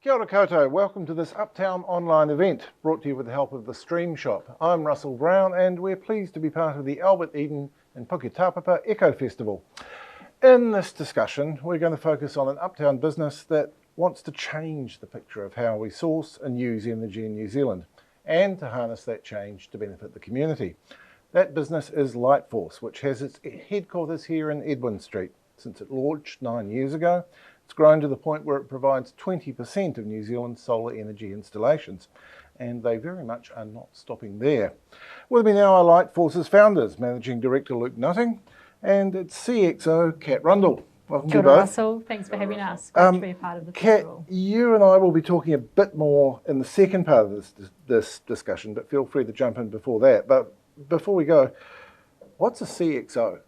Kia ora koutou, welcome to this UPTOWN online event brought to you with the help of the Stream Shop. I'm Russell Brown and we're pleased to be part of the Albert Eden and Puketapapa Eco Festival. In this discussion, we're going to focus on an UPTOWN business that wants to change the picture of how we source and use energy in New Zealand and to harness that change to benefit the community. That business is Lightforce, which has its headquarters here in Edwin Street. Since it launched 9 years ago, it's grown to the point where it provides 20% of New Zealand's solar energy installations, and they very much are not stopping there. With me now are Lightforce's founders, Managing Director Luke Nutting and its CXO, Kat Rundle. Welcome to you both. Russell, thanks for having us. Great to be a part of the festival. Kat, you and I will be talking a bit more in the second part of this discussion, but feel free to jump in before that. But before we go, what's a CXO?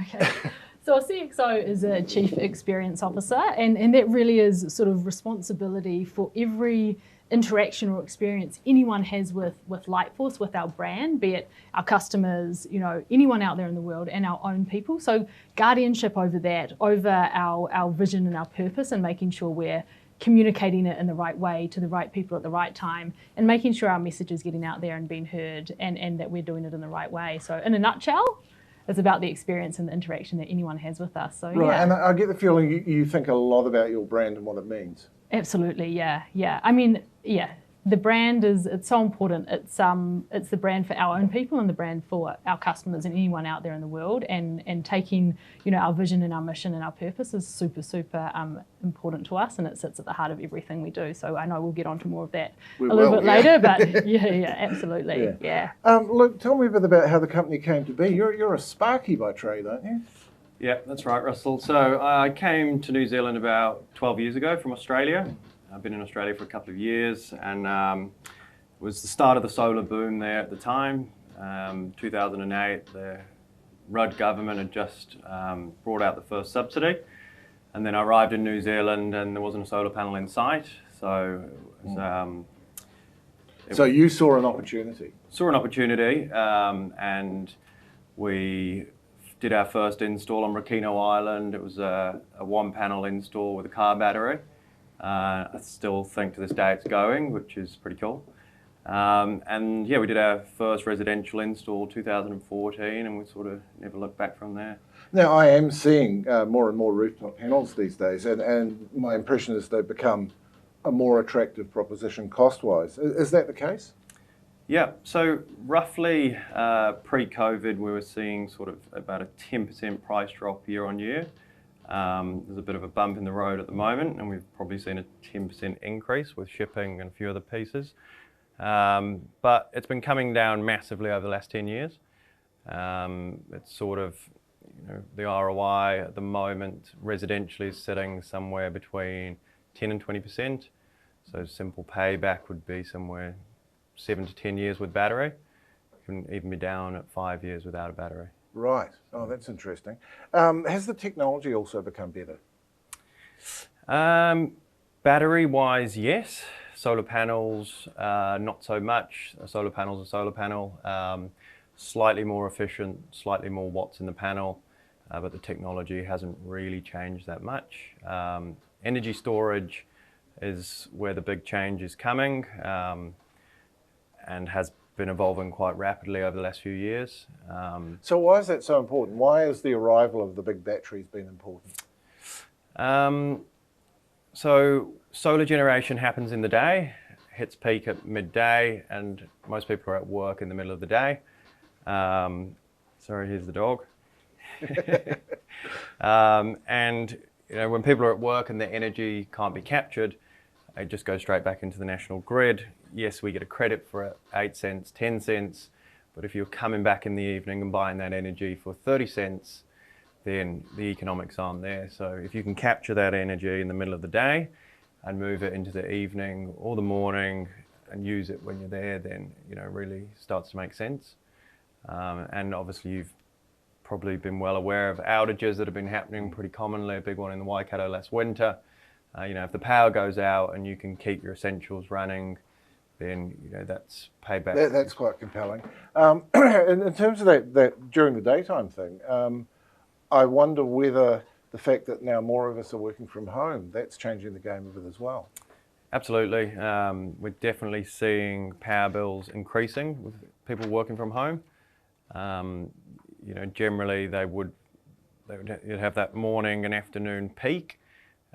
Okay. So a CXO is a Chief Experience Officer, and that really is sort of responsibility for every interaction or experience anyone has with Lightforce, with our brand, be it our customers, anyone out there in the world, and our own people. So guardianship over that, over our vision and our purpose, and making sure we're communicating it in the right way to the right people at the right time, and making sure our message is getting out there and being heard, and that we're doing it in the right way. So in a nutshell, it's about the experience and the interaction that anyone has with us. So, right, yeah. And I get the feeling you think a lot about your brand and what it means. Absolutely, yeah. I mean, the brand it's so important. It's the brand for our own people and the brand for our customers and anyone out there in the world. And taking our vision and our mission and our purpose is super important to us, and it sits at the heart of everything we do. So I know we'll get onto more of that a little bit later, but yeah, absolutely, yeah. Luke, tell me a bit about how the company came to be. You're a Sparky by trade, aren't you? Yeah, that's right, Russell. So I came to New Zealand about 12 years ago from Australia. I've been in Australia for a couple of years, and it was the start of the solar boom there at the time. 2008, the Rudd government had just brought out the first subsidy, and then I arrived in New Zealand and there wasn't a solar panel in sight. So it was, so you saw an opportunity? Saw an opportunity, and we did our first install on Rakino Island. It was a one panel install with a car battery. I still think to this day it's going, which is pretty cool. And yeah, we did our first residential install 2014, and we sort of never looked back from there. Now, I am seeing more and more rooftop panels these days, and my impression is they've become a more attractive proposition cost-wise. Is that the case? Yeah, so roughly pre-COVID, we were seeing sort of about a 10% price drop year on year. There's a bit of a bump in the road at the moment, and we've probably seen a 10% increase with shipping and a few other pieces. But it's been coming down massively over the last 10 years. It's sort of, the ROI at the moment residentially is sitting somewhere between 10 and 20%. So simple payback would be somewhere 7 to 10 years with battery. It can even be down at 5 years without a battery. Right. Oh, that's interesting. Has the technology also become better? Battery-wise, yes. Solar panels, not so much. A solar panel's a solar panel. Slightly more efficient, slightly more watts in the panel, but the technology hasn't really changed that much. Energy storage is where the big change is coming, and has been evolving quite rapidly over the last few years. So why is that so important? Why has the arrival of the big batteries been important? So solar generation happens in the day, hits peak at midday, and most people are at work in the middle of the day. Sorry, here's the dog. And when people are at work and their energy can't be captured, it just goes straight back into the national grid. Yes, we get a credit for it, 8 cents, 10 cents, but if you're coming back in the evening and buying that energy for 30 cents, then the economics aren't there. So if you can capture that energy in the middle of the day and move it into the evening or the morning and use it when you're there, then it really starts to make sense. And obviously you've probably been well aware of outages that have been happening pretty commonly, a big one in the Waikato last winter. If the power goes out and you can keep your essentials running, then that's payback. That's quite compelling. In terms of that during the daytime thing, I wonder whether the fact that now more of us are working from home, that's changing the game a bit as well. Absolutely. We're definitely seeing power bills increasing with people working from home. Generally you'd have that morning and afternoon peak.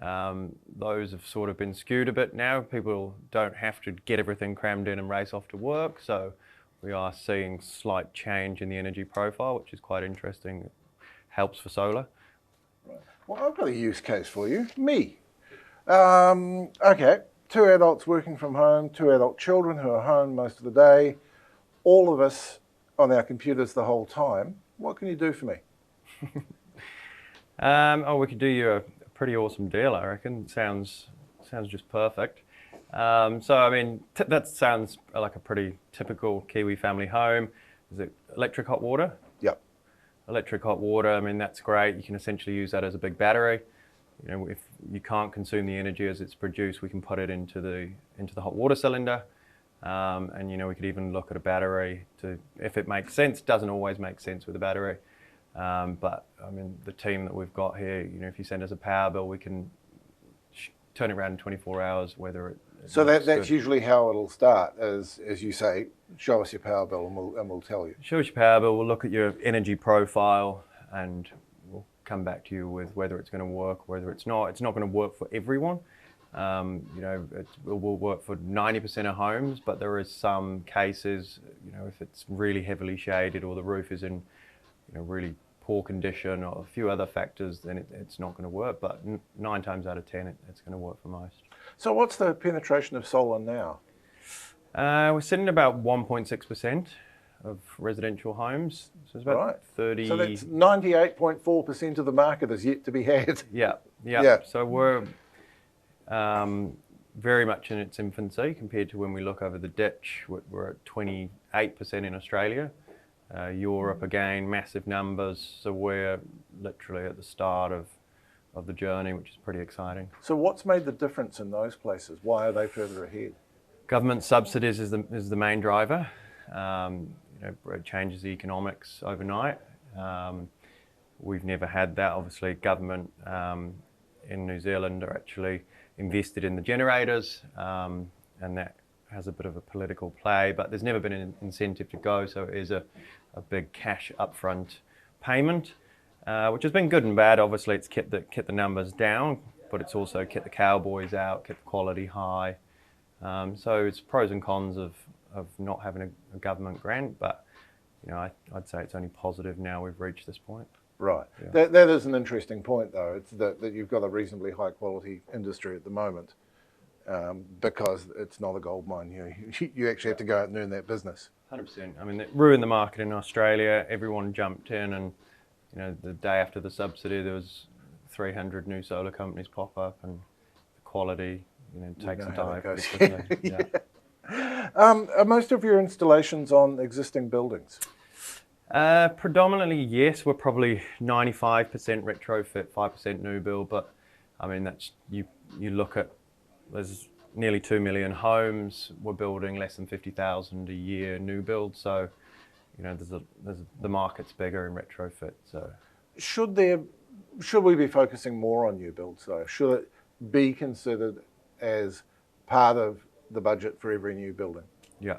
Those have sort of been skewed a bit now. People don't have to get everything crammed in and race off to work, so we are seeing slight change in the energy profile, which is quite interesting. It helps for solar. Right. Well, I've got a use case for you. Me. Okay, 2 adults working from home, 2 adult children who are home most of the day, all of us on our computers the whole time. What can you do for me? We could do you a pretty awesome deal, I reckon. Sounds just perfect. That sounds like a pretty typical Kiwi family home. Is it electric hot water? Yep. Electric hot water, that's great. You can essentially use that as a big battery. If you can't consume the energy as it's produced, we can put it into the hot water cylinder. We could even look at a battery if it makes sense. Doesn't always make sense with a battery. But the team that we've got here, if you send us a power bill, we can turn it around in 24 hours, whether it. So that's usually how it'll start, as you say, show us your power bill and we'll tell you. Show us your power bill, we'll look at your energy profile and we'll come back to you with whether it's going to work, whether it's not. It's not going to work for everyone. It will work for 90% of homes, but there is some cases, if it's really heavily shaded or the roof is in really poor condition or a few other factors, then it's not going to work. But 9 times out of 10, it's going to work for most. So what's the penetration of solar now? We're sitting at about 1.6% of residential homes. So it's about 30. So that's 98.4% of the market is yet to be had. Yeah. So we're very much in its infancy compared to when we look over the ditch. We're at 28% in Australia. Europe again, massive numbers. So we're literally at the start of the journey, which is pretty exciting. So what's made the difference in those places? Why are they further ahead? Government subsidies is the main driver. It changes the economics overnight. We've never had that. Obviously, government in New Zealand are actually invested in the generators, and that has a bit of a political play, but there's never been an incentive to go, so it is a big cash upfront payment, which has been good and bad. Obviously, it's kept the numbers down, but it's also kept the cowboys out, kept the quality high. So it's pros and cons of not having a government grant, but I'd say it's only positive now we've reached this point. Right. Yeah. That is an interesting point, though. It's that you've got a reasonably high quality industry at the moment, because it's not a gold mine. You actually have to go out and earn that business. 100%. It ruined the market in Australia. Everyone jumped in, and the day after the subsidy, there was 300 new solar companies pop up, and the quality takes a dive pretty quickly. Yeah. Are most of your installations on existing buildings? Predominantly, yes. We're probably 95% retrofit, 5% new build. But that's you look at, there's nearly 2 million homes. We're building less than 50,000 a year new build. So, the market's bigger in retrofit. So, should we be focusing more on new builds though? Should it be considered as part of the budget for every new building? Yeah.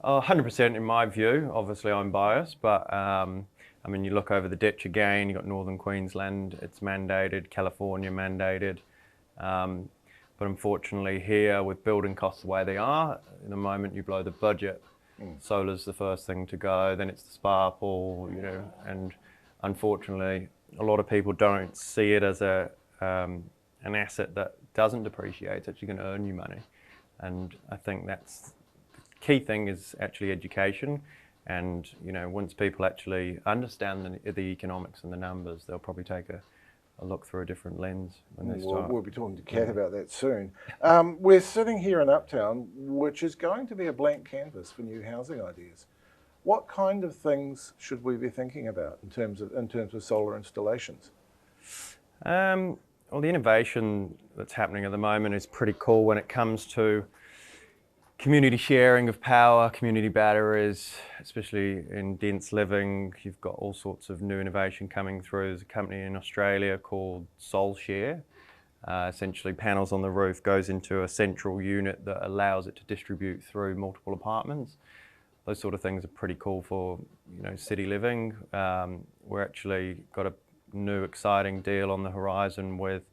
100% in my view. Obviously, I'm biased, but you look over the ditch again. You've got Northern Queensland, it's mandated. California mandated. But unfortunately, here with building costs the way they are, in the moment you blow the budget, solar's the first thing to go. Then it's the spa pool, and unfortunately, a lot of people don't see it as an asset that doesn't depreciate. It's actually going to earn you money, and I think that's key thing is actually education, and once people actually understand the economics and the numbers, they'll probably take a look through a different lens when they start. We'll be talking to Kat about that soon. We're sitting here in Uptown, which is going to be a blank canvas for new housing ideas. What kind of things should we be thinking about in terms of solar installations? Well, the innovation that's happening at the moment is pretty cool when it comes to community sharing of power, community batteries, especially in dense living. You've got all sorts of new innovation coming through. There's a company in Australia called SolShare. Essentially, panels on the roof goes into a central unit that allows it to distribute through multiple apartments. Those sort of things are pretty cool for, you know, city living. We're actually got a new exciting deal on the horizon with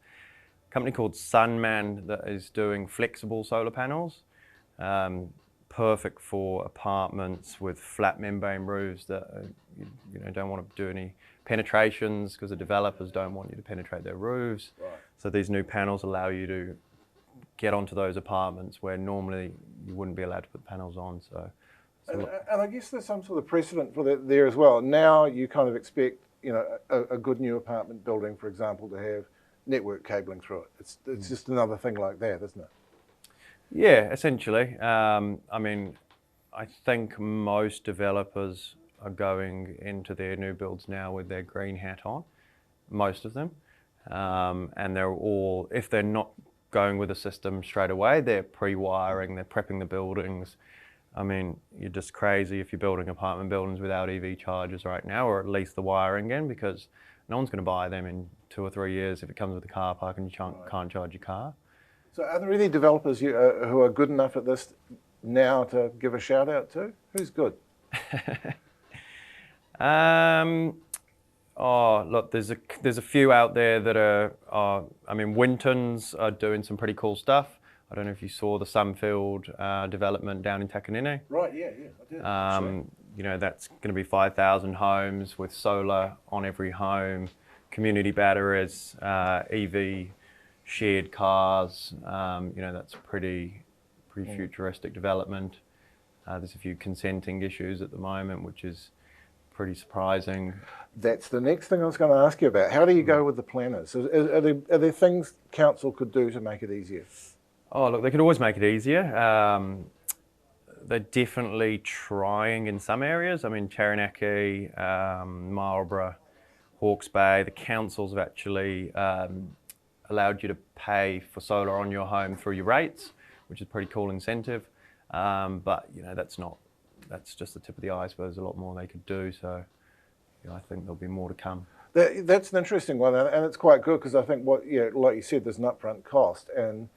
a company called Sunman that is doing flexible solar panels. Perfect for apartments with flat membrane roofs that you know, don't want to do any penetrations because the developers don't want you to penetrate their roofs. Right. So these new panels allow you to get onto those apartments where normally you wouldn't be allowed to put panels on. So, and I guess there's some sort of precedent for that there as well. Now you kind of expect, you know, a good new apartment building, for example, to have network cabling through it. It's just another thing like that, isn't it? yeah, essentially. I mean, I think most developers are going into their new builds now with their green hat on, most of them. And they're all, if they're not going with a system straight away, they're pre-wiring, they're prepping the buildings. I mean, you're just crazy if you're building apartment buildings without EV chargers right now, or at least the wiring in, because no one's going to buy them in 2 or 3 years if it comes with a car park and you can't charge your car. So are there any developers who are good enough at this now to give a shout out to? Who's good? Oh, look, there's a few out there that are I mean, Winton's are doing some pretty cool stuff. I don't know if you saw the Sunfield development down in Takanini. Right, yeah, I did. You know, that's going to be 5,000 homes with solar on every home, community batteries, EV shared cars. You know, that's a pretty futuristic development. There's a few consenting issues at the moment, which is pretty surprising. That's the next thing I was going to ask you about. How do you go with the planners? Are there things council could do to make it easier? Oh, look, they could always make it easier. They're definitely trying in some areas. I mean, Taranaki, Marlborough, Hawke's Bay, the councils have actually allowed you to pay for solar on your home through your rates, which is a pretty cool incentive. But, you know, that's just the tip of the iceberg. There's a lot more they could do. So, you know, I think there'll be more to come. That's an interesting one, and it's quite good because I think like you said, there's an upfront cost, and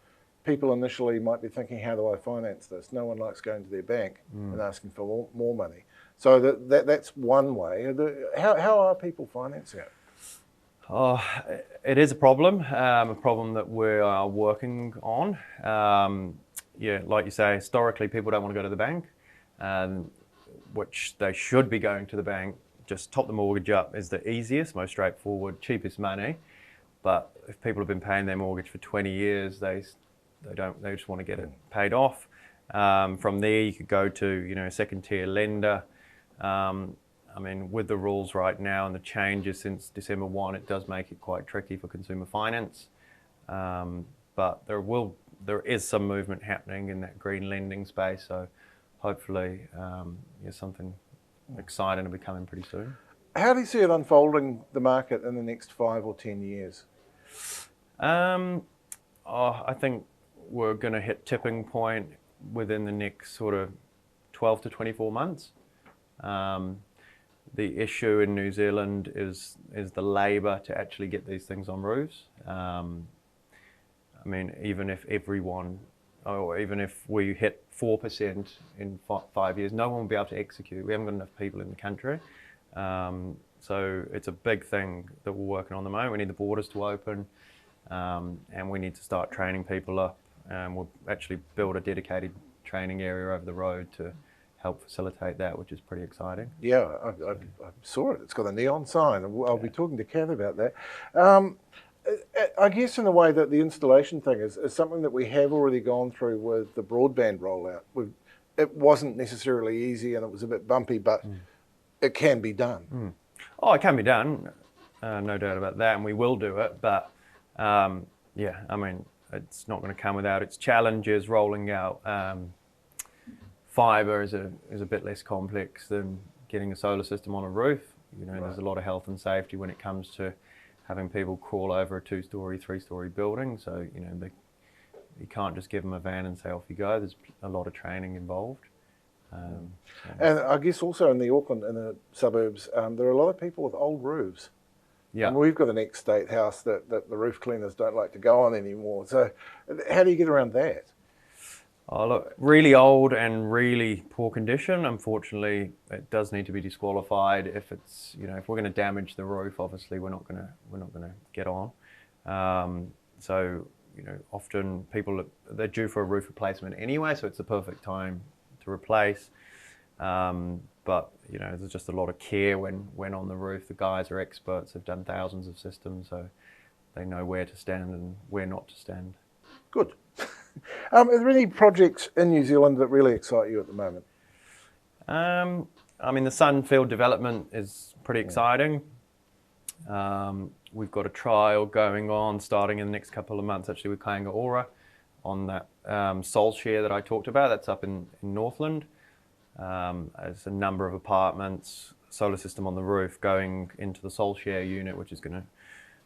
people initially might be thinking, how do I finance this? No one likes going to their bank and asking for more money. So that's one way. How are people financing it? Oh, it is a problem that we are working on. Yeah, like you say, historically people don't want to go to the bank, which they should be going to the bank. Just top the mortgage up is the easiest, most straightforward, cheapest money. But if people have been paying their mortgage for 20 years, they just want to get it paid off. From there, you could go to, you know, a second tier lender. I mean, with the rules right now and the changes since December 1, it does make it quite tricky for consumer finance. But there is some movement happening in that green lending space. So hopefully, something exciting will be coming pretty soon. How do you see it unfolding, the market, in the next 5 or 10 years? I think we're going to hit tipping point within the next sort of 12 to 24 months. The issue in New Zealand is the labour to actually get these things on roofs. I mean, even if we hit 4% in 5 years, no one will be able to execute. We haven't got enough people in the country. So it's a big thing that we're working on at the moment. We need the borders to open, and we need to start training people up. We'll actually build a dedicated training area over the road to help facilitate that, which is pretty exciting. Yeah, I saw it. It's got a neon sign. I'll be talking to Kat about that. I guess in a way that the installation thing is something that we have already gone through with the broadband rollout. It wasn't necessarily easy and it was a bit bumpy, but it can be done. Oh, it can be done, no doubt about that, and we will do it. But yeah, I mean, it's not going to come without its challenges. Rolling out fibre is a bit less complex than getting a solar system on a roof. You know, There's a lot of health and safety when it comes to having people crawl over a 2-story, 3-story building. So, you know, you can't just give them a van and say off you go. There's a lot of training involved. And I guess also in the Auckland, in the suburbs, there are a lot of people with old roofs. Yeah. And we've got an ex-state house that the roof cleaners don't like to go on anymore. So how do you get around that? Oh, look, really old and really poor condition. Unfortunately, it does need to be disqualified. If it's, if we're going to damage the roof, obviously we're not going to get on. So, often they're due for a roof replacement anyway, so it's the perfect time to replace. But there's just a lot of care when on the roof. The guys are experts, have done thousands of systems, so they know where to stand and where not to stand. Good. Are there any projects in New Zealand that really excite you at the moment? The Sunfield development is pretty exciting. We've got a trial going on starting in the next couple of months, actually, with Kāinga Ora on that Sol share that I talked about. That's up in Northland. There's a number of apartments, solar system on the roof going into the Sol share unit, which is going to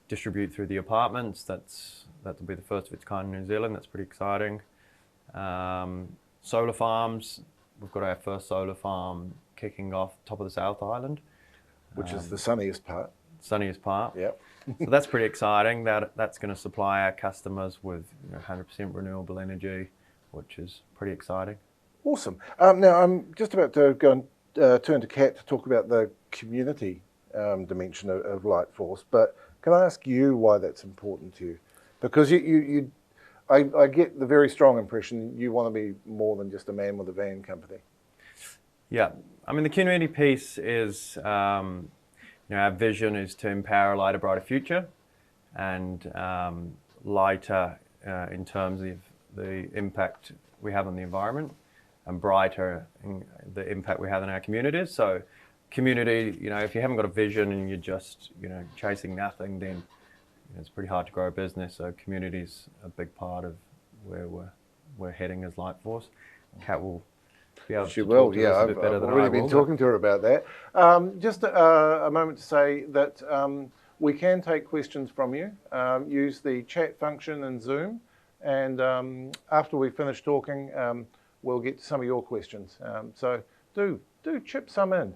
distribute through the apartments. That'll be the first of its kind in New Zealand. That's pretty exciting. Solar farms. We've got our first solar farm kicking off top of the South Island, Which is the sunniest part. Sunniest part. Yep. So that's pretty exciting. That's going to supply our customers with 100% renewable energy, which is pretty exciting. Awesome. Now I'm just about to go and turn to Kat to talk about the community dimension of Lightforce, but can I ask you why that's important to you? Because I get the very strong impression you want to be more than just a man with a van company. Yeah, the community piece is, our vision is to empower a lighter, brighter future, and lighter in terms of the impact we have on the environment, and brighter in the impact we have in our communities. So community, if you haven't got a vision and you're just, chasing nothing, then it's pretty hard to grow a business. So community's a big part of where we're heading as Lightforce. Kat will be able to talk to us a bit better than I will. I've already been talking to her about that. Just a moment to say that we can take questions from you. Use the chat function in Zoom, and after we finish talking, we'll get to some of your questions. So do chip some in.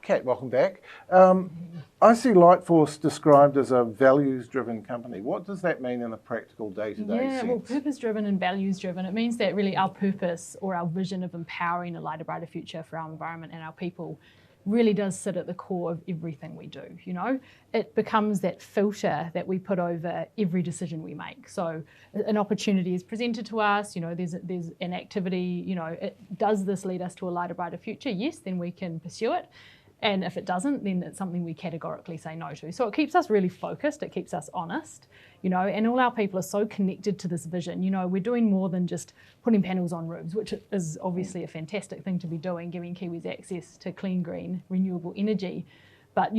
Kat, welcome back. I see Lightforce described as a values-driven company. What does that mean in a practical day-to-day sense? Yeah, well, purpose-driven and values-driven. It means that really our purpose or our vision of empowering a lighter, brighter future for our environment and our people really does sit at the core of everything we do. It becomes that filter that we put over every decision we make. So an opportunity is presented to us, there's an activity, does this lead us to a lighter, brighter future? Yes, then we can pursue it. And if it doesn't, then it's something we categorically say no to. So it keeps us really focused, it keeps us honest, and all our people are so connected to this vision. We're doing more than just putting panels on roofs, which is obviously a fantastic thing to be doing, giving Kiwis access to clean, green, renewable energy. But,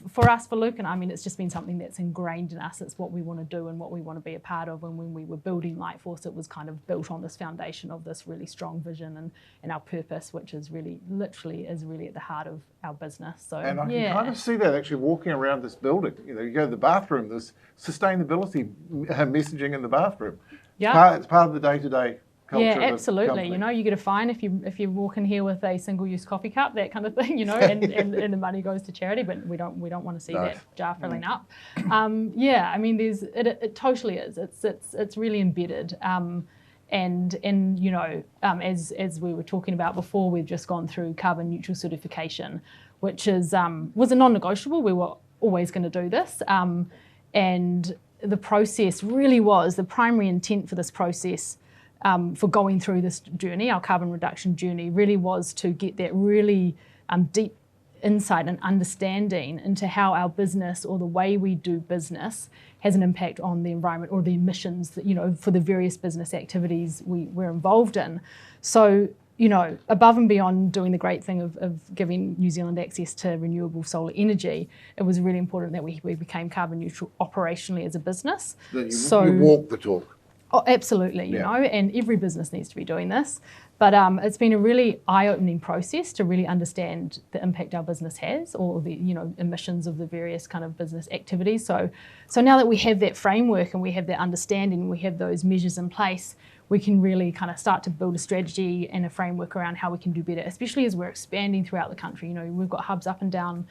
for us, for Luke and I, it's just been something that's ingrained in us. It's what we want to do and what we want to be a part of. And when we were building Lightforce, it was kind of built on this foundation of this really strong vision and our purpose, which is really, literally is really at the heart of our business. So, and I can kind of see that actually walking around this building. You go to the bathroom, there's sustainability messaging in the bathroom. Yeah. It's part of the day-to-day culture. Yeah, absolutely. You get a fine if you walk in here with a single-use coffee cup, that kind of thing. And the money goes to charity, but we don't want to see that jar filling up. It totally is. It's really embedded. As we were talking about before, we've just gone through carbon neutral certification, which was a non-negotiable. We were always going to do this, and the process really was the primary intent for this process. For going through this journey, our carbon reduction journey, really was to get that really deep insight and understanding into how our business or the way we do business has an impact on the environment or the emissions that, for the various business activities we're involved in. So, above and beyond doing the great thing of giving New Zealand access to renewable solar energy, it was really important that we became carbon neutral operationally as a business. You walk the talk. Oh, absolutely, and every business needs to be doing this. But it's been a really eye-opening process to really understand the impact our business has, or the emissions of the various kind of business activities. So now that we have that framework and we have that understanding, we have those measures in place, we can really kind of start to build a strategy and a framework around how we can do better, especially as we're expanding throughout the country. We've got hubs up and down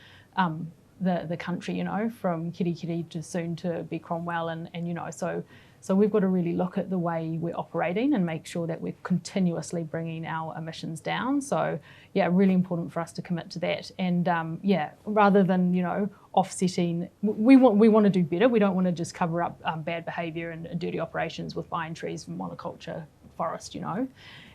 the country, you know, from Kirikiri to soon to be Cromwell, and you know, so we've got to really look at the way we're operating and make sure that we're continuously bringing our emissions down. So yeah, really important for us to commit to that. And yeah, rather than, you know, offsetting, we want to do better. We don't want to just cover up bad behaviour and dirty operations with buying trees from monoculture forest, you know.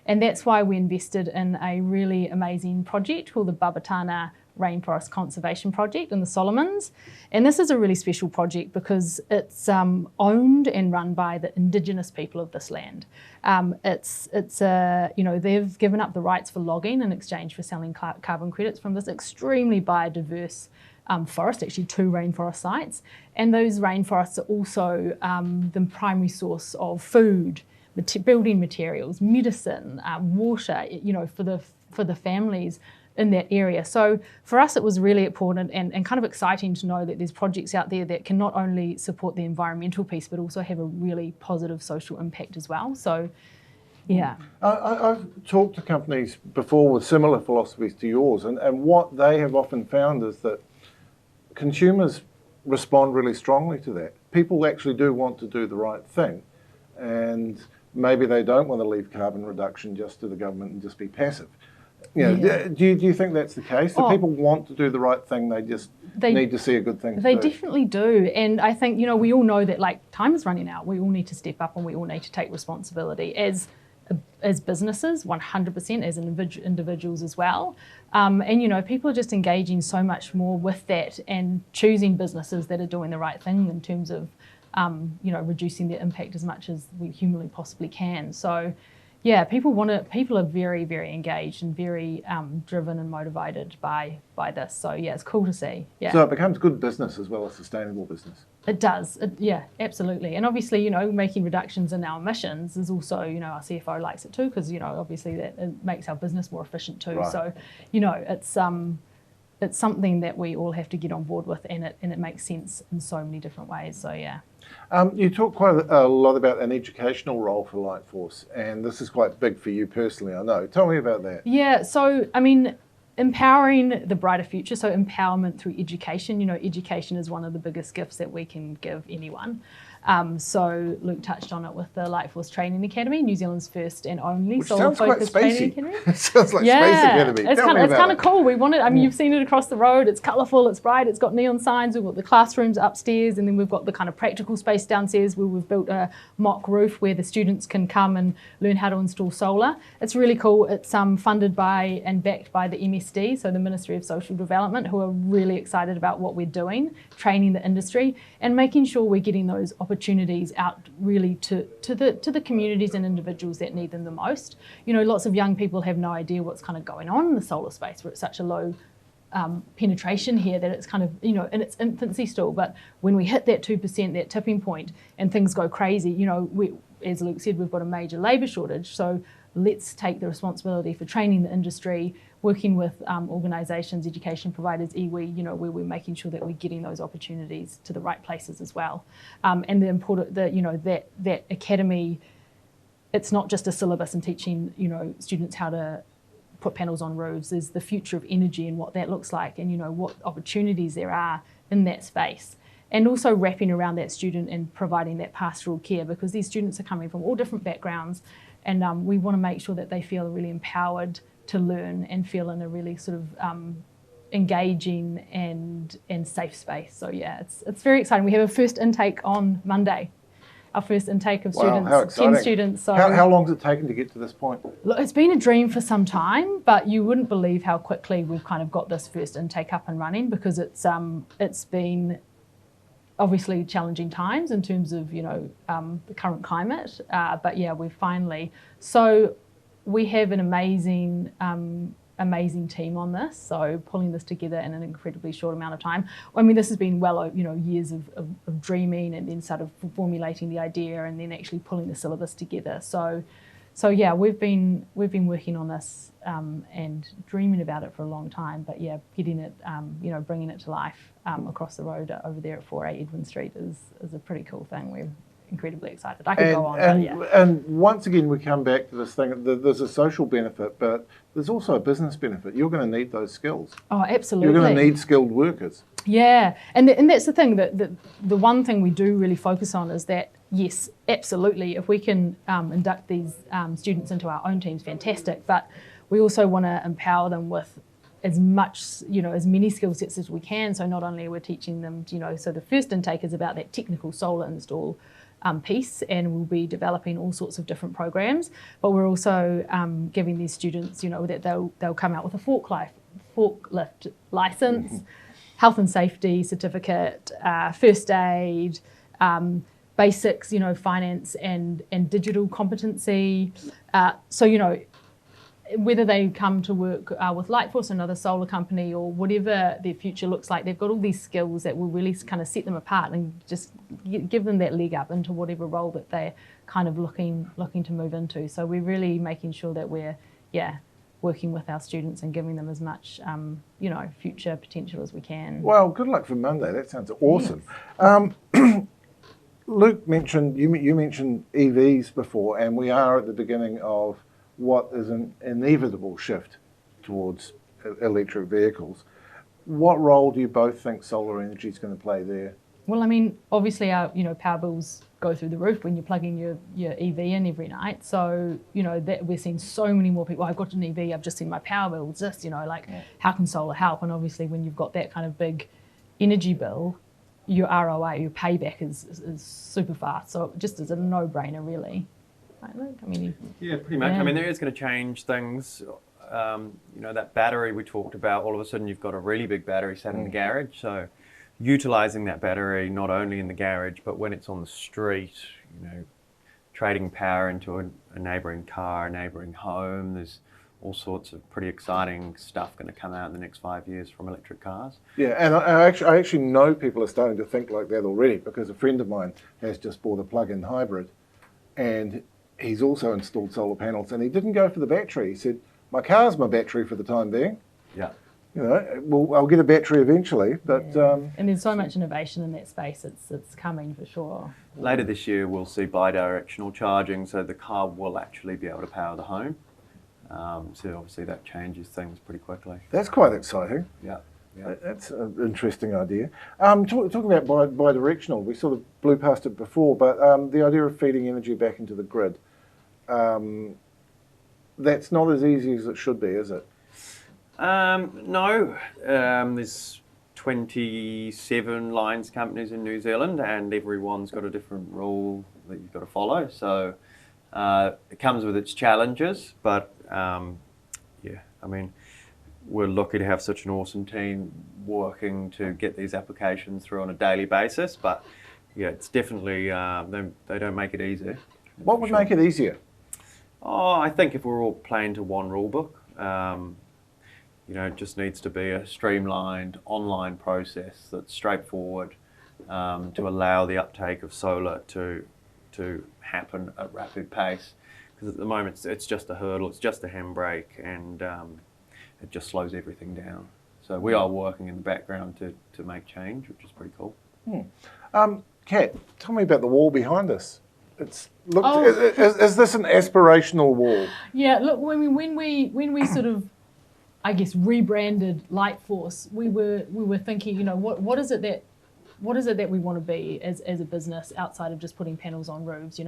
And that's why we invested in a really amazing project called the Babatana Rainforest Conservation Project in the Solomons. And this is a really special project because it's owned and run by the Indigenous people of this land. It's you know, they've given up the rights for logging in exchange for selling carbon credits from this extremely biodiverse forest, actually 2 rainforest sites. And those rainforests are also the primary source of food, building materials, medicine, water, you know, for the families in that area. So for us it was really important and kind of exciting to know that there's projects out there that can not only support the environmental piece but also have a really positive social impact as well. So yeah. I've talked to companies before with similar philosophies to yours, and what they have often found is that consumers respond really strongly to that. People actually do want to do the right thing, and maybe they don't want to leave carbon reduction just to the government and just be passive. You know, yeah. do you think that's the case? Do people want to do the right thing? They need to see a good thing. They definitely do. And I think, you know, we all know that like time is running out. We all need to step up and we all need to take responsibility as businesses, 100%, as individuals as well. And, you know, people are just engaging so much more with that and choosing businesses that are doing the right thing in terms of, you know, reducing their impact as much as we humanly possibly can. So yeah, people are very, very engaged and very driven and motivated by this. So yeah, it's cool to see. Yeah. So it becomes good business as well as sustainable business. It does. Yeah, absolutely. And obviously, you know, making reductions in our emissions is also, you know, our CFO likes it too because, you know, obviously that it makes our business more efficient too. Right. So, you know, it's something that we all have to get on board with, and it makes sense in so many different ways. So yeah. You talk quite a lot about an educational role for Lightforce, and this is quite big for you personally, I know. Tell me about that. Yeah, so I mean, empowering the brighter future, so empowerment through education. You know, education is one of the biggest gifts that we can give anyone. So Luke touched on it with the Lightforce Training Academy, New Zealand's first and only solar-focused training academy. It sounds like Space Academy. It's kind of cool. We want it. I mean, you've seen it across the road. It's colourful. It's bright. It's got neon signs. We've got the classrooms upstairs, and then we've got the kind of practical space downstairs where we've built a mock roof where the students can come and learn how to install solar. It's really cool. It's funded by and backed by the MSD, so the Ministry of Social Development, who are really excited about what we're doing, training the industry and making sure we're getting those opportunities out really to the communities and individuals that need them the most. You know, lots of young people have no idea what's kind of going on in the solar space where it's such a low penetration here that it's kind of, you know, in its infancy still. But when we hit that 2%, that tipping point, and things go crazy, you know, as Luke said, we've got a major labour shortage. So let's take the responsibility for training the industry, working with organisations, education providers, iwi, you know, where we're making sure that we're getting those opportunities to the right places as well. And the important, you know, that academy, it's not just a syllabus and teaching, you know, students how to put panels on roofs. There's the future of energy and what that looks like, and, you know, what opportunities there are in that space. And also wrapping around that student and providing that pastoral care, because these students are coming from all different backgrounds, and we want to make sure that they feel really empowered to learn and feel in a really sort of engaging and safe space. So yeah, it's very exciting. We have a first intake on Monday. Our first intake of students, how exciting. 10 students. So how long has it taken to get to this point? Look, it's been a dream for some time, but you wouldn't believe how quickly we've kind of got this first intake up and running, because it's been obviously challenging times in terms of, you know, the current climate. But yeah, we've finally, so we have an amazing team on this. So pulling this together in an incredibly short amount of time. I mean, this has been years of dreaming, and then sort of formulating the idea and then actually pulling the syllabus together. So yeah, we've been working on this and dreaming about it for a long time. But yeah, getting it, bringing it to life across the road over there at 4A Edwin Street is a pretty cool thing. We're incredibly excited. I could go on, and, but yeah. and once again, we come back to this thing, there's a social benefit, but there's also a business benefit. You're going to need those skills. Oh, absolutely. You're going to need skilled workers. Yeah, and that's the thing, that the one thing we do really focus on is that, yes, absolutely, if we can induct these students into our own teams, fantastic, but we also want to empower them with as much, as many skill sets as we can. So not only are we teaching them, so the first intake is about that technical solar install piece, and we'll be developing all sorts of different programs, but we're also giving these students, that they'll come out with a forklift license, health and safety certificate, first aid, basics, finance and digital competency. So, whether they come to work with Lightforce, another solar company, or whatever their future looks like, they've got all these skills that will really kind of set them apart and just give them that leg up into whatever role that they're kind of looking to move into. So we're really making sure that we're, working with our students and giving them as much, future potential as we can. Well, good luck for Monday. That sounds awesome. Luke mentioned, you mentioned EVs before, and we are at the beginning of what is an inevitable shift towards electric vehicles. What role do you both think solar energy is going to play there? Well, I mean, obviously our power bills go through the roof when you're plugging your EV in every night. So, that we're seeing so many more people, I've got an EV, I've just seen my power bill, just, how can solar help? And obviously when you've got that kind of big energy bill, your ROI, your payback is super fast. So just as a no-brainer, really. Right, Luke? I mean, yeah, pretty much. I mean, there is going to change things. That battery we talked about, all of a sudden you've got a really big battery sat in the garage. So utilising that battery not only in the garage, but when it's on the street, trading power into a neighbouring car, a neighbouring home. There's all sorts of pretty exciting stuff going to come out in the next 5 years from electric cars. Yeah, and I actually know people are starting to think like that already, because a friend of mine has just bought a plug-in hybrid, and he's also installed solar panels, and he didn't go for the battery. He said, my car's my battery for the time being. Yeah. I'll get a battery eventually, but... and there's so much innovation in that space, it's coming for sure. Later this year we'll see bi-directional charging, so the car will actually be able to power the home. So obviously that changes things pretty quickly. That's quite exciting. Yeah. That's an interesting idea. Talking about bi-directional, we sort of blew past it before, but the idea of feeding energy back into the grid, that's not as easy as it should be, is it? No. There's 27 lines companies in New Zealand, and everyone's got a different rule that you've got to follow. So it comes with its challenges, but I mean, we're lucky to have such an awesome team working to get these applications through on a daily basis. But yeah, it's definitely, they don't make it easy. What would make it easier? Oh, I think if we're all playing to one rule book, it just needs to be a streamlined online process that's straightforward to allow the uptake of solar to happen at rapid pace. Because at the moment it's just a hurdle, it's just a handbrake, and it just slows everything down. So we are working in the background to make change, which is pretty cool. Kat, tell me about the wall behind us. Is this an aspirational wall? Yeah, look, when we sort of, I guess, rebranded Lightforce, we were thinking, what is it that we want to be as a business outside of just putting panels on roofs,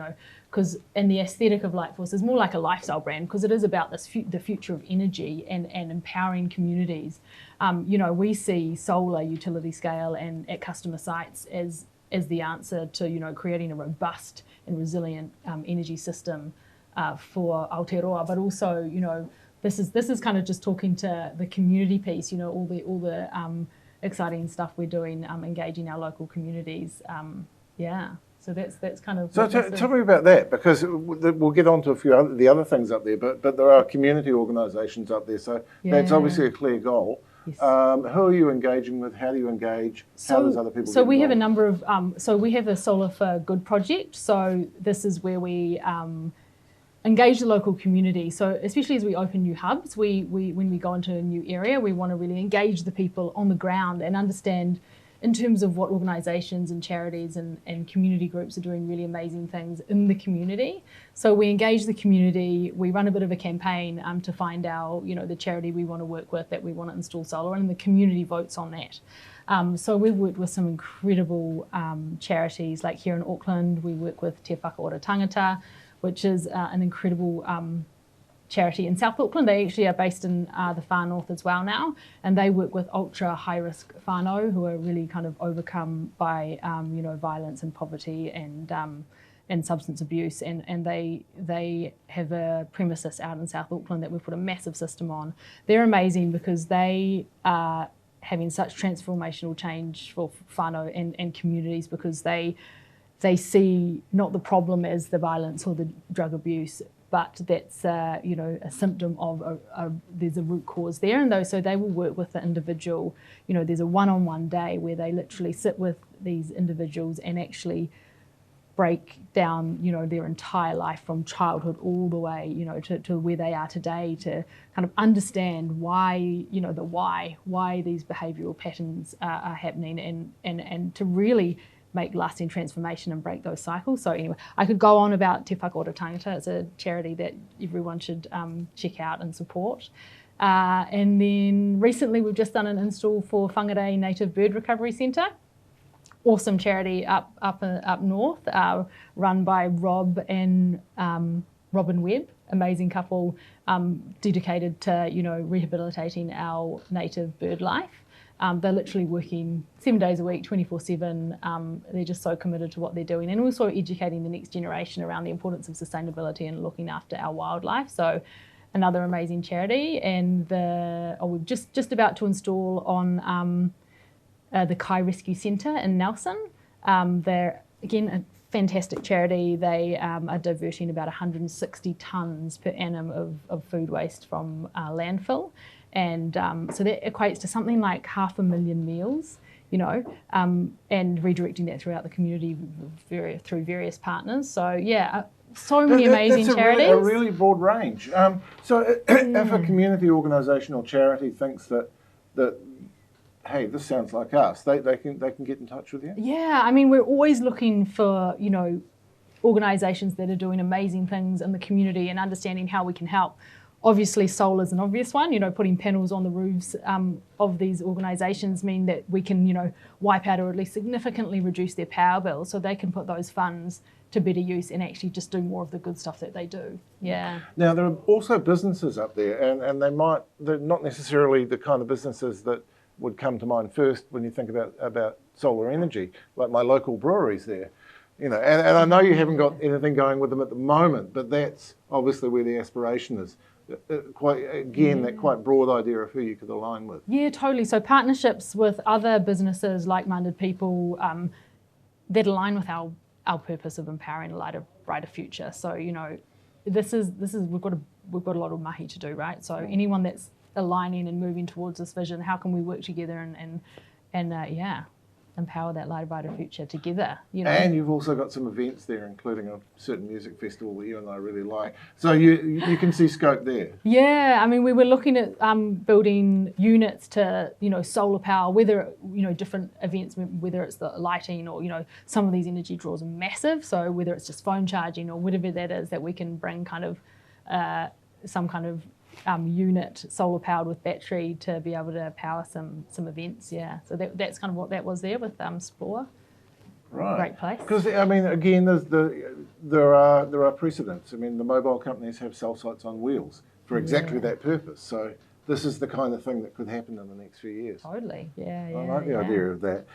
because in the aesthetic of Lightforce is more like a lifestyle brand, because it is about the future of energy and empowering communities. We see solar utility scale and at customer sites as the answer to creating a robust and resilient energy system for Aotearoa, but also this is kind of just talking to the community piece, all the exciting stuff we're doing, engaging our local communities. So that's kind of. So tell me about that, because we'll get on to a few the other things up there, but there are community organisations up there, so that's obviously a clear goal. Yes. Who are you engaging with? How do you engage? How does other people? So we have a number of. So we have a Solar for Good project. So this is where we engage the local community. So especially as we open new hubs, when we go into a new area, we want to really engage the people on the ground and understand in terms of what organisations and charities and community groups are doing really amazing things in the community. So we engage the community, we run a bit of a campaign to find out, the charity we want to work with, that we want to install solar, and the community votes on that. So we've worked with some incredible charities, like here in Auckland, we work with Te Whakaora Tangata, which is an incredible charity in South Auckland. They actually are based in the far north as well now, and they work with ultra high risk whānau who are really kind of overcome by violence and poverty and substance abuse, and they have a premises out in South Auckland that we've put a massive system on. They're amazing because they are having such transformational change for whānau and communities, because they see not the problem as the violence or the drug abuse, but that's a symptom of there's a root cause there, and so they will work with the individual. There's a one-on-one day where they literally sit with these individuals and actually break down their entire life from childhood all the way to where they are today, to kind of understand why why these behavioural patterns are happening, and to really make lasting transformation and break those cycles. So anyway, I could go on about Te Whakaora Tangata. It's a charity that everyone should check out and support. And then recently we've just done an install for Whangarei Native Bird Recovery Centre. Awesome charity up north, run by Rob and Robin Webb, amazing couple, dedicated to rehabilitating our native bird life. They're literally working 7 days a week, 24/7. They're just so committed to what they're doing, and also educating the next generation around the importance of sustainability and looking after our wildlife. So another amazing charity. And we're just about to install on the Kai Rescue Centre in Nelson. They're, again, a fantastic charity. They are diverting about 160 tonnes per annum of food waste from landfill. And so that equates to something like 500,000 meals, and redirecting that throughout the community through various partners. So yeah, so many amazing charities. A really broad range. So if a community organisation or charity thinks that hey, this sounds like us, they can get in touch with you? Yeah, I mean, we're always looking for, organisations that are doing amazing things in the community and understanding how we can help. Obviously, solar is an obvious one. Putting panels on the roofs of these organisations mean that we can, wipe out or at least significantly reduce their power bill, so they can put those funds to better use and actually just do more of the good stuff that they do. Yeah. Now, there are also businesses up there, and they're not necessarily the kind of businesses that would come to mind first when you think about solar energy, like my local breweries there. And I know you haven't got anything going with them at the moment, but that's obviously where the aspiration is. That quite broad idea of who you could align with. Yeah, totally. So partnerships with other businesses, like-minded people that align with our purpose of empowering a lighter, brighter future. So this is we've got a lot of mahi to do, right? So anyone that's aligning and moving towards this vision, how can we work together and empower that lighter, brighter future together? And you've also got some events there, including a certain music festival that you and I really like. So you can see scope there. Yeah, I mean, we were looking at building units to solar power, whether different events, whether it's the lighting or some of these energy draws are massive. So whether it's just phone charging or whatever that is, that we can bring kind of some kind of unit solar powered with battery to be able to power some events. Yeah, so that's kind of what that was there with Spore. Right, great place. Because I mean, again, there are precedents. I mean, the mobile companies have cell sites on wheels for exactly that purpose. So this is the kind of thing that could happen in the next few years. Totally. Yeah. I like the idea of that.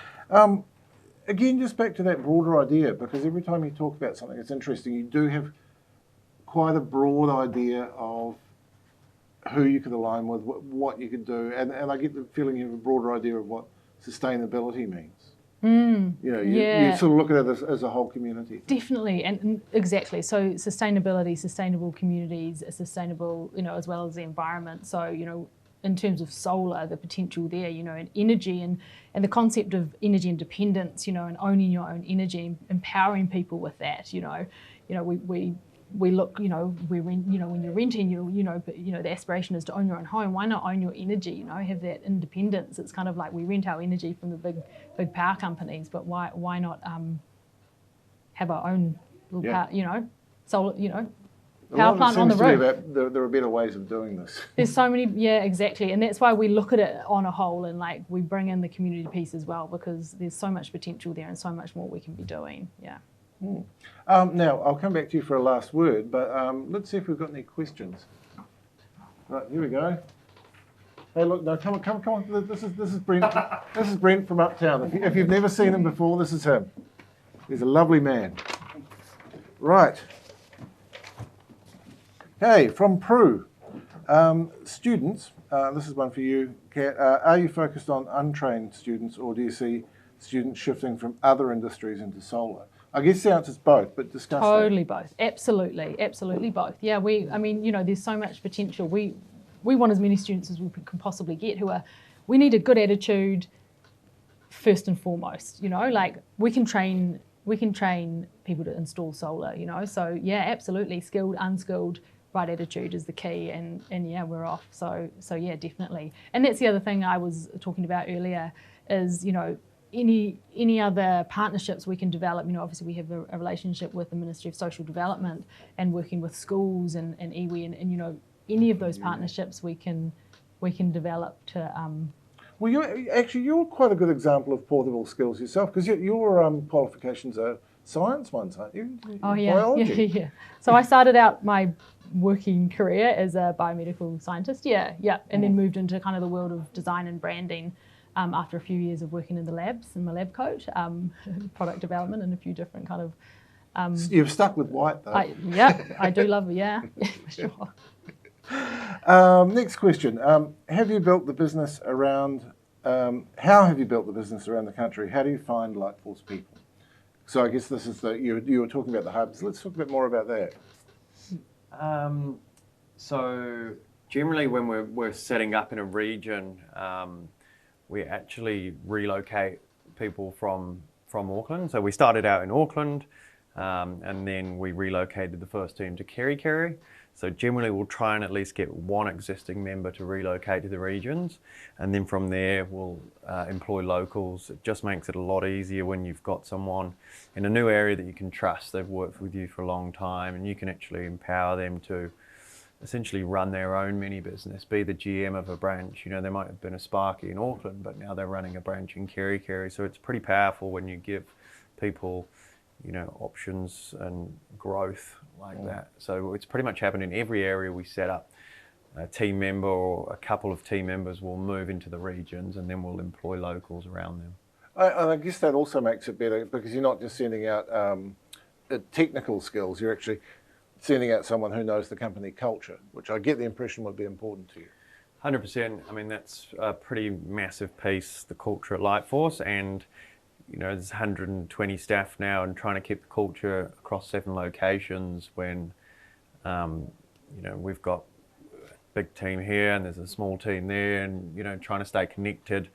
Again, just back to that broader idea, because every time you talk about something, it's interesting. You do have quite a broad idea of who you could align with, what you could do, and I get the feeling you have a broader idea of what sustainability means. You sort of look at it as a whole community. Definitely, and exactly. So sustainability, sustainable communities, sustainable, as well as the environment. So, in terms of solar, the potential there, and energy and the concept of energy independence, and owning your own energy, empowering people with that, we we look, when you're renting, but the aspiration is to own your own home. Why not own your energy? have that independence. It's kind of like we rent our energy from the big power companies, but why not have our own little power, solar, power plant on the roof. There are better ways of doing this. There's so many, yeah, exactly, and that's why we look at it on a whole, and like we bring in the community piece as well, because there's so much potential there and so much more we can be doing. Yeah. Now I'll come back to you for a last word, but let's see if we've got any questions. Right, here we go. Hey, look, no, come on. This is Brent. This is Brent from Uptown. If you've never seen him before, this is him. He's a lovely man. Right. Okay, from Prue. Students, this is one for you, Kat. Are you focused on untrained students, or do you see students shifting from other industries into solar? I guess the answer is both, but discuss Totally that. both. Absolutely both. Yeah, there's so much potential. We want as many students as we can possibly get we need a good attitude first and foremost, like we can train people to install solar, so yeah, absolutely, skilled, unskilled, right attitude is the key, and yeah, we're off. So yeah, definitely. And that's the other thing I was talking about earlier is, any other partnerships we can develop. Obviously we have a relationship with the Ministry of Social Development and working with schools and iwi, and any of those partnerships we can develop to. Well, you're quite a good example of portable skills yourself, because your qualifications are science ones, aren't you? Oh yeah, Biology. yeah. So I started out my working career as a biomedical scientist, and then moved into kind of the world of design and branding after a few years of working in the labs in my lab coat, product development, and a few different kind of. You've stuck with white though. I do love it. Yeah, for sure. Next question. Have you built the business around? How have you built the business around the country? How do you find Lightforce people? So I guess this is you were talking about the hubs. Let's talk a bit more about that. So generally, when we're setting up in a region, we actually relocate people from Auckland. So we started out in Auckland, and then we relocated the first team to Kerikeri. So generally we'll try and at least get one existing member to relocate to the regions, and then from there we'll employ locals. It just makes it a lot easier when you've got someone in a new area that you can trust. They've worked with you for a long time, and you can actually empower them to essentially run their own mini business, be the GM of a branch. They might have been a Sparky in Auckland, but now they're running a branch in Kerikeri. So it's pretty powerful when you give people options and growth like that. So it's pretty much happened in every area we set up. A team member or a couple of team members will move into the regions, and then we'll employ locals around them. I guess that also makes it better, because you're not just sending out technical skills, you're actually sending out someone who knows the company culture, which I get the impression would be important to you. 100%. I mean, that's a pretty massive piece, the culture at Lightforce, and there's 120 staff now, and trying to keep the culture across 7 locations when, we've got a big team here and there's a small team there, and, trying to stay connected,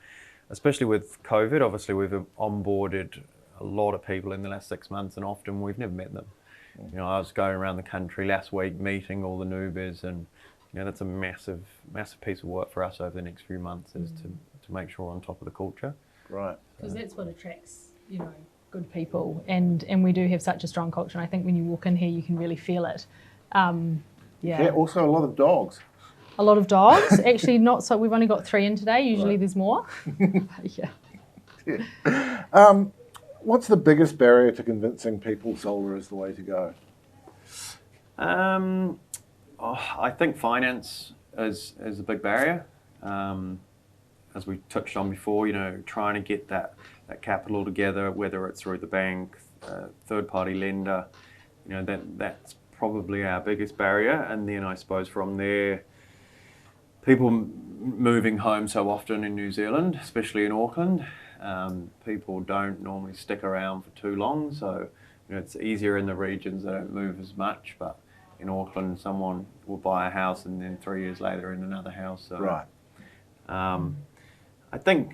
especially with COVID. Obviously, we've onboarded a lot of people in the last 6 months, and often we've never met them. I was going around the country last week meeting all the newbies, and, that's a massive, massive piece of work for us over the next few months, is to make sure we're on top of the culture. Right. Because that's what attracts, good people, and we do have such a strong culture. And I think when you walk in here, you can really feel it. Yeah. Also, a lot of dogs. A lot of dogs. Actually, not so. We've only got 3 in today. Usually, there's more. Yeah. What's the biggest barrier to convincing people solar is the way to go? I think finance is a big barrier. As we touched on before, trying to get that capital together, whether it's through the bank, third-party lender, that's probably our biggest barrier. And then I suppose from there, people moving home so often in New Zealand, especially in Auckland, people don't normally stick around for too long. So it's easier in the regions, they don't move as much, but in Auckland, someone will buy a house and then 3 years later in another house. So, right. I think,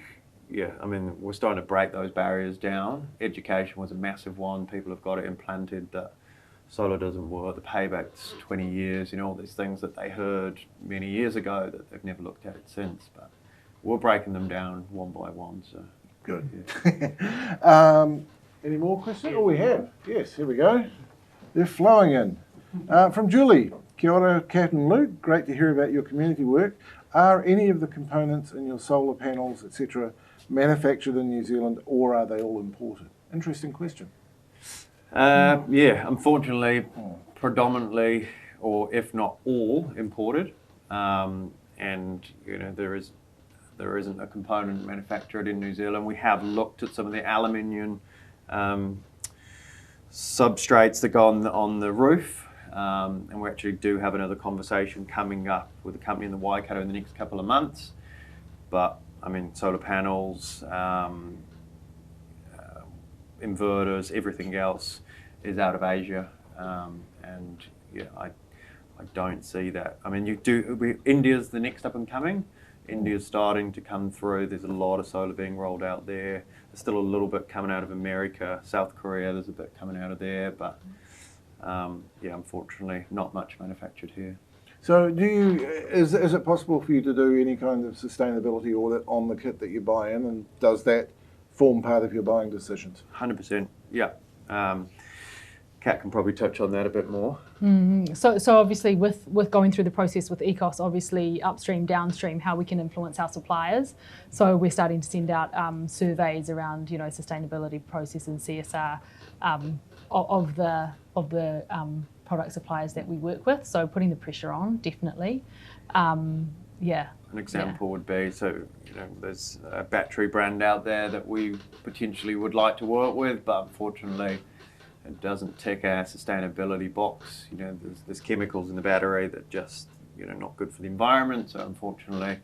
we're starting to break those barriers down. Education was a massive one. People have got it implanted that solar doesn't work, the payback's 20 years, all these things that they heard many years ago that they've never looked at it since. But we're breaking them down one by one. So Good. Yeah. Any more questions? Oh, we have. Yes, here we go. They're flowing in. From Julie. Kia ora, Kat and Luke. Great to hear about your community work. Are any of the components in your solar panels, etc., manufactured in New Zealand, or are they all imported? Interesting question. Yeah, unfortunately, predominantly, or if not all, imported. And there isn't a component manufactured in New Zealand. We have looked at some of the aluminium substrates that go on the roof, and we actually do have another conversation coming up with a company in the Waikato in the next couple of months. But I mean, solar panels, inverters, everything else is out of Asia, and yeah, I don't see that. I mean, India's the next up and coming. India's starting to come through. There's a lot of solar being rolled out there. There's still a little bit coming out of America. South Korea, there's a bit coming out of there, but yeah, unfortunately, not much manufactured here. So is it possible for you to do any kind of sustainability audit on the kit that you buy in, and does that form part of your buying decisions? 100%, yeah. Kat can probably touch on that a bit more. So obviously with going through the process with ECOS, obviously upstream, downstream, how we can influence our suppliers. So we're starting to send out surveys around, sustainability process and CSR of the product suppliers that we work with. So putting the pressure on, definitely. Yeah. An example would be, there's a battery brand out there that we potentially would like to work with, but unfortunately it doesn't tick our sustainability box. There's chemicals in the battery that just, not good for the environment. So unfortunately,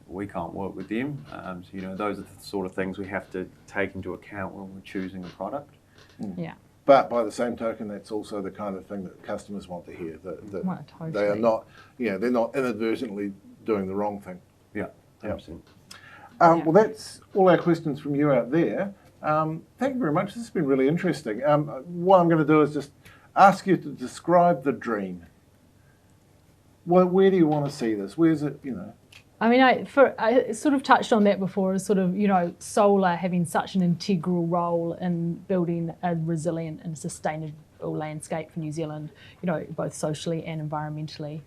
we can't work with them. Those are the sort of things we have to take into account when we're choosing a product. Yeah. But by the same token, that's also the kind of thing that customers want to hear. That totally. They are not, they're not inadvertently doing the wrong thing. Yeah, 100%. Well, that's all our questions from you out there. Thank you very much. This has been really interesting. What I'm going to do is just ask you to describe the dream. Where do you want to see this? Where's it, I mean, I sort of touched on that before, as sort of, solar having such an integral role in building a resilient and sustainable landscape for New Zealand, both socially and environmentally.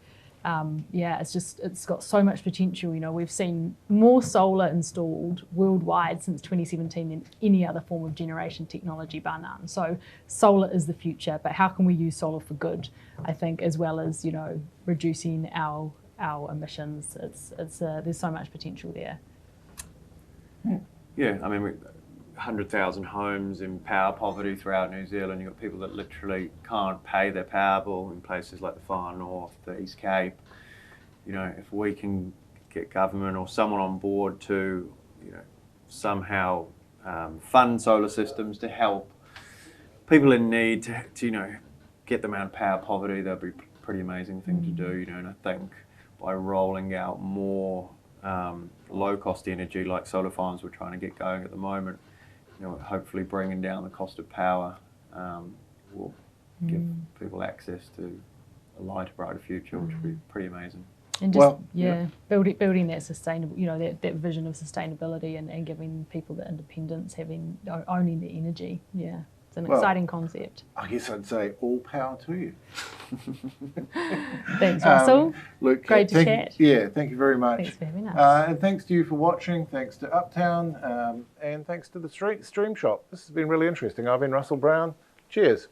It's got so much potential. We've seen more solar installed worldwide since 2017 than any other form of generation technology bar none. So solar is the future, but how can we use solar for good? I think, as well as reducing our emissions. There's so much potential there. Yeah, I mean, 100,000 homes in power poverty throughout New Zealand. You've got people that literally can't pay their power bill in places like the Far North, the East Cape. If we can get government or someone on board to, somehow fund solar systems to help people in need to get them out of power poverty, that'd be a pretty amazing thing to do. And I think by rolling out more low-cost energy like solar farms we're trying to get going at the moment, hopefully bringing down the cost of power will give people access to a lighter, brighter future, which would be pretty amazing. And just, building that sustainable, that vision of sustainability and giving people the independence, owning the energy. Yeah, it's an exciting concept. I guess I'd say all power to you. Thanks, Russell. Luke, great to chat. Thank you very much. Thanks for having us. And thanks to you for watching. Thanks to UPTOWN, and thanks to the Stream Shop. This has been really interesting. I've been Russell Brown. Cheers.